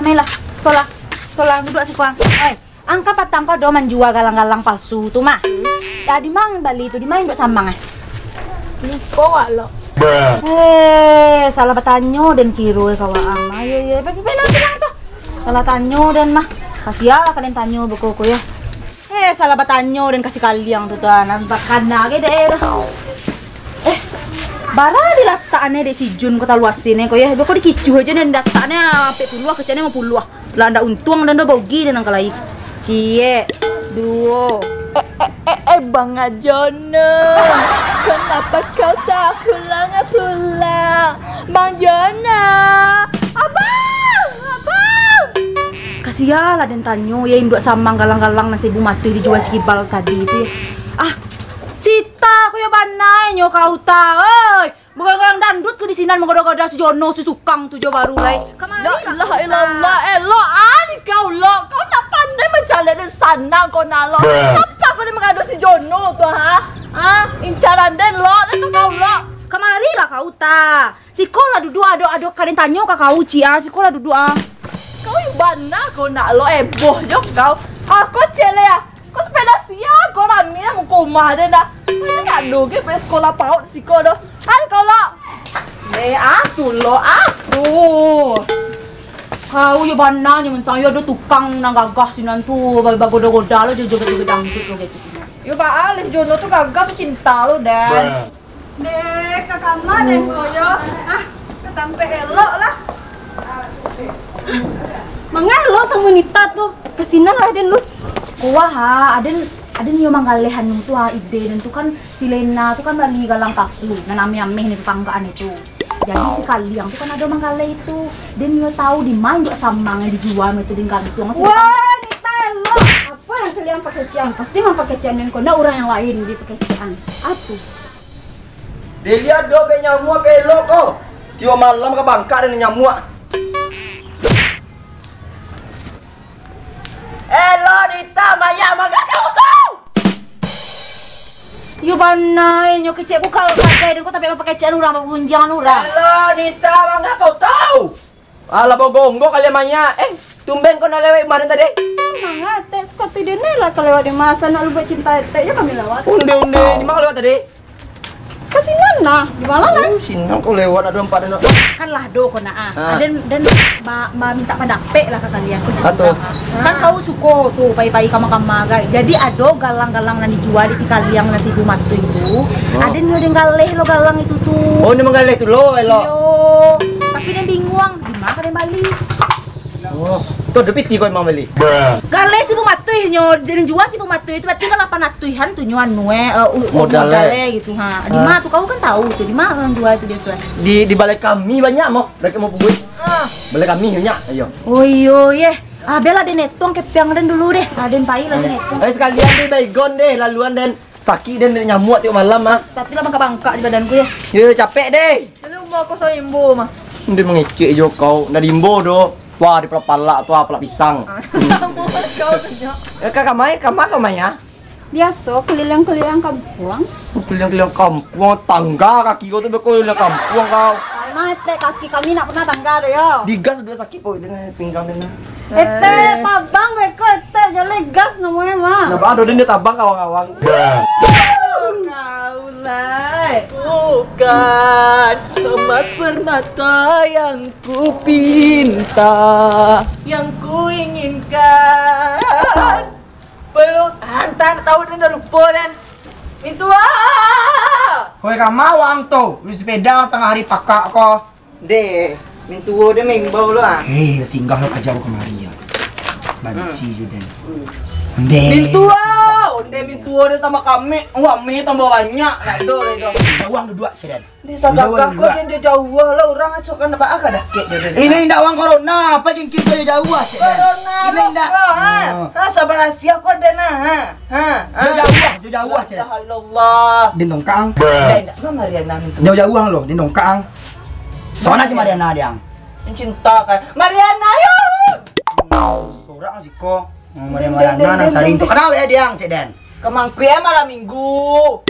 main lah. Sekolah duduk si Kuang. Oi, angka patang kau do menjual galang-galang palsu tuh mah. Ya di mang Bali itu di main buat sambang ah. Kok lo? Salah bertanyo dan kiro kawaang. Ayo, bilang tuh. Salah tanyo dan mah. Kasih ya kalian tanyo buku ya. Salah bertanyo dan kasih kalian tuh nampak kana ge daerah. Bara dilataannya di si Jun kota luasin kok ya. Kok dikicu aja dan dataannya sampai puluh kecane 50. Lah ndak untung dan ndak bogi dan angka lain. Cie. Duo. Bang Jono, kenapa kau tak pulang? Bang Jono, abang. Kasih ya lah dan tanyo ya induk samang galang-galang nasi ibu mati dijual sekibal tadi itu ya. Sita aku ya banai nyo kau ta, oi. Bukan orang dandut ke di sini menggoda-goda si Jono si tukang tuh jo baru lai. La ilaha illallah, kau nak pandai mencari dan sana kau nalo. Apa kau ni mengadu si Jono tuh incaran den lo, itu kau lo. Kemari lah kau ta. Si kau lah duduk adok kalian tanyo ke kau cia, si kau lah duduk Kau yang mana kau nak lo boh jo kau. Aku cele ya. Kau sepeda siang kau rami mau koma deh dah. Kau nak doge pada sekolah paut si kau doh. Kau lo. Aku lo aku. Kau ya bana nya mentang ya ada tukang nang gagah sinan tu bagoda-goda lo joget-joget dangdut lo gitu. Yo Pak Alif Jono tuh gagah tuh cinta lo dan. Dek kakak mah deh koyo. Ketampe elok lah. Mangelo sama wanita tuh. Kesinan lah den lu. Kuah aden yo manggalehan tuh ide dan tuh kan si Lena tuh kan bali galang palsu nah ame-ame nih tetanggaan itu. Jadi si kalian tuh kan ada manggale itu. Dan yo tahu di mana juga samang yang dijual itu di gantung masih. Wah, Nita lo. Apa yang kalian pakai cian? Pasti mau pakai cian yang kona orang yang lain di pakai cian. Atuh. Dilihat do be nyamuk pelo kok. Tio malam ke Bangka dan nyamuk. Elo Nita Maya mangga kau tahu. Yo banai nyo kecek ku kalau pakai dan ku tapi pakai cian urang punjangan urang. Elo Nita mangga kau tahu. Ala bogonggo kalian Maya. Tumben kau nak lewat kemarin tadi. Mangga teh sekoti dene lah kalau lewat di masa nak lu buat cinta teh ya kami lewat. Unde di mana kau lewat tadi? Kasinan nah, di mana lah? Sinang kau lewat ada 4 dan Kan lah do kona dan minta padape lah ke kalian ku Atuh. kan kau suko tuh pai-pai kama-kama guys. Jadi ado galang-galang yang dijual di si kalian nasi ibu matu itu. Ada nyo deng galeh lo galang itu tuh. Oh, ini menggaleh tu lo elo. Yo, tapi dia bingung di mana dia bali. Oh, tu ada piti kau memang beli. Galeh si ibu matu nyo jadi jual si ibu matu itu berarti kan 800-an tuh nyo anu modalnya gitu ha. Di mana tuh kau kan tahu tuh di mana orang jual itu biasa. Di balai kami banyak mau. Mereka mau punggui. Balai kami banyak. Ayo. Oh iya bela den netong kepiang den dulu deh. Den pai lah den netong. Sekalian deh baygon deh laluan dan sakit dan nyamuk tiap malam Tapi lah bangka di badanku ya. Ya capek deh. Lu mau kau imbo mah. Dia mengecek jo kau. Dari imbo do. Wah di pelapala tu pelak pisang. Kau tunjuk. Kakak mai ya. Biasa keliling-keliling kampung. Keliling-keliling kampung tangga kaki kau tu berkeliling kampung kau. Karena teh kaki kami nak pernah tangga do yo. Digas udah sakit po dengan pinggang dia. Tabang beko jalan gas namanya mah. Nah, ada dia tabang kawang-kawang. Bukan emas permata yang ku pinta, yang ku inginkan. Peluk hantar tahu dan dah lupa dan itu Hoi kamawang tuh, lu sepeda tengah hari pakak kok. deh mintu dia mengbau lo Singgah lo kerja kemari ya. Banci juga. mintu mintu dia tambah kami kami tambah banyak nak do Uang dua cedan. dia sagak kok dia jauh lah orang acok kan dapat akad dah Ini ndak uang corona, apa yang kita jauh cedan. corona Ini ndak. sabar rahasia kok deh nah Jauh cedan. Allah Di nongkang. ndak Mariana mintu Jauh lo, di nongkang. Tona si Mariana dia. cinta kan Mariana yuk Seorang sih kok. Mariana nang cari itu. Kenapa ya dia cedan? kemangkui malam minggu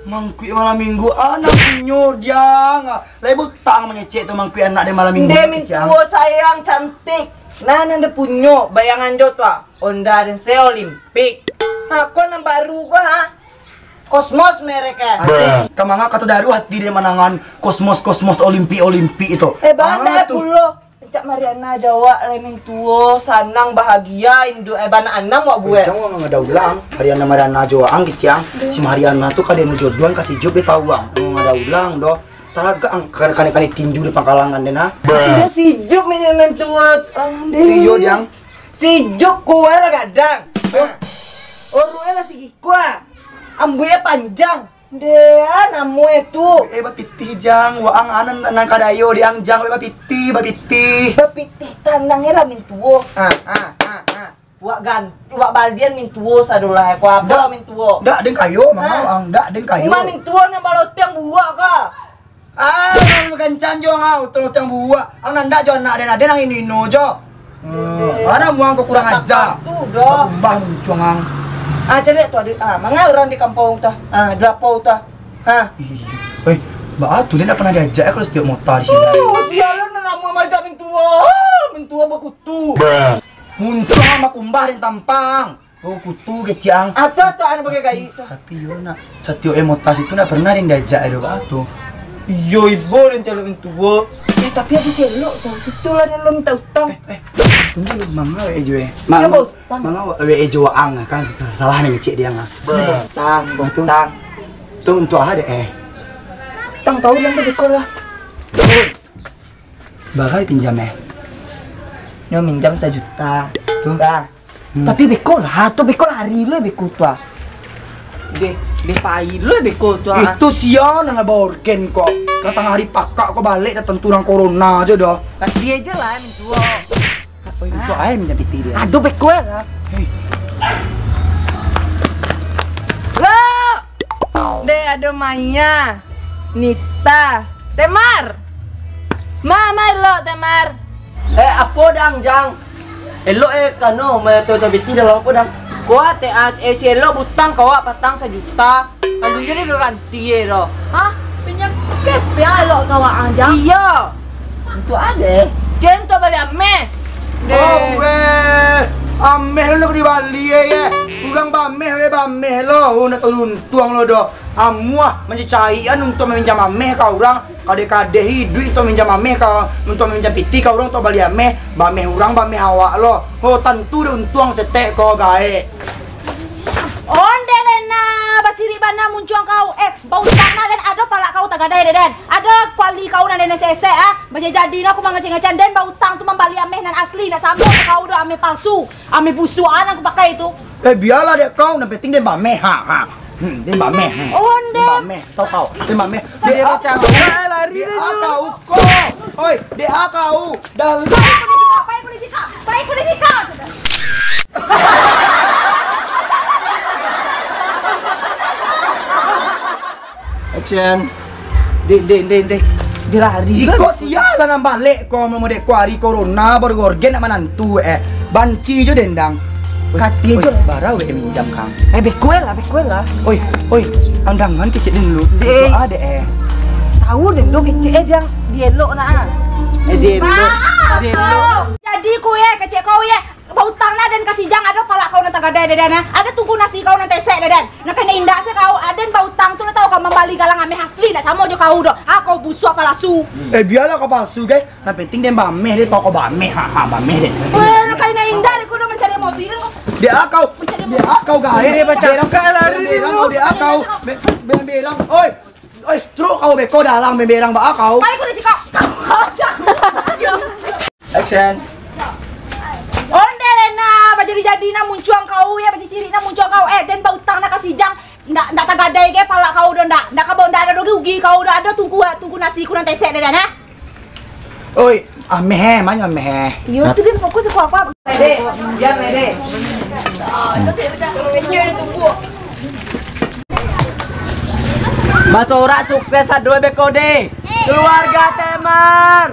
Mangkui malam minggu anak punyur jang. Lai butang mengecek tu mangkui anak dia malam minggu. dia mintu sayang cantik Nah, nanda punyo bayangan jo tuh. Onda dan se Olimpik. Aku nang baru gua ha. Kosmos mereka. Kamanga kata daru hati dia manangan kosmos Olimpi itu. Bana pulo. Cak Mariana Jawa lemin tuo sanang bahagia Indo bana anang wa buat. Jangan ngada ulang. Mariana Jawa ang kiciang. Si Mariana tuh kadang jodohan kasih job tawang. Ngada ulang do. Talaga ang kani tinju di pangkalangan den ha. Dia si Juk men tuo. Iyo diang. Si Juk kuwa lah kadang. Oruela si Gikwa. Ambunya panjang. Dia namu itu. Bapiti jang, waang anan nang kadayo diang jang bapiti. Bapiti tandangnya lah mintuo. Wak ganti, wak baldian mintuo sadulah aku apa mintuo. Dak deng kayo, mang dak deng kayo. Ima mintuo nang balot yang buah ka. Ang magancan jo ngau, tulot yang buah. Ang nanda jo nak den nang ini no jo. Mana muang kurang aja. Tuh doh. Mbah muncuang ang. Jadi tuh mga orang di kampung tuh. Drapau tuh. Woi, mbak tuh dia pernah diajak kalau setiap motor di sini. Sialan na namu majak mintuo. Mintuo bakutu. Muncul sama kumbah dan tampang. Oh kutu keciang. Ada tuh anak bagai kayak itu. Tapi yo nak setiap emotas itu nak pernah yang diajak ada batu. Yo ibu dan calon mintuo. Tapi aku selo tuh. Itulah yang lo minta utang. Tunggu lu mama we ejo mama we ejo ang kan salah nih ngecek dia nggak. Tang. Tuh untuk ada Tang tahu yang beko lah. Bakal pinjam Nyo minjam 1 juta. Tuh. Tapi beko lah, tuh beko hari lo beko tuh. De pai lo beko tuh. Itu siang nang borgen kok. Katang hari pakak kok balik datang turang corona aja dah. Kasih aja lah mintuo. Itu air minta piti dia. Aduh beko lah. Lo. De ada Maya. Nita. Temar. Mama lo Temar. Apa dang jang? Elo kano may to piti dalam apa dang? Kuat lo butang kawa patang 1 juta. Kalau jadi ganti lo. Hah? Pinjam kepia lo kawa anjang. Iya. Itu ada. Cento balik ame. Oh ameh lo di Bali ya. Kurang bameh lo. Nak turun tuang lo do. Amua mencicaian untuk meminjam ameh kau orang. Kade hidup itu minjam ameh kau untuk meminjam piti kau orang to bali ameh. Bameh orang bameh awak lo. Oh tentu de untuang setek kau gae. Onde lena baciri bana muncuang kau. Bau tanah dan ada pala kau tagadai den. Ada kuali kau nan den sese Baja jadi aku mangeceng-ngecen den bau tang tu membali ameh nan asli nak sambung kau do ameh palsu. Ameh busuan aku pakai itu. Biarlah dek kau, yang penting dia bameh dia bameh. Onde. Bameh, tahu. Dia bameh. Dia lari dia kau kok. Oi, dia kau. Dah. Baik kondisi kau. Action. De lari. Iko siapa nang balik kau mau dek kuari corona baru gorgen nak manantu banci jo dendang. Kati jo bara we minjam kang. Beko lah. Oi, andangan kecil dulu. De ada tahu deh do kecil jang dielok na. Dielok. Jadi kue kecek kau ya bau tanah dan kasih jang ada pala kau nanti gadai dedan ada tunggu nasi kau nanti sek dedan nak kena indah se kau ada bau tang tu nak tahu kau membali galang ame asli nak sama jo kau do kau busu apa lasu biarlah kau palsu guys yang penting dia bameh dia tahu kau bameh bameh deh nak kena indah ni kau dah mencari emosi dia kau gae dia baca lari dia kau belang oi stroke kau beko dalang beberang ba kau baik kau dah cakap action. Onde lena jadi na muncuang kau ya beci ciri na muncuang kau dan bau tang nak kasih jang ndak tagadai ke pala kau do ndak kau ndak ada rugi kau dah ada tunggu nasi ku nanti sek dedan Oi, ameh mana ameh. Yo tu dia fokus aku apa Mede, jam mede. Mas Ora sukses aduh beko deh. Keluarga Temar.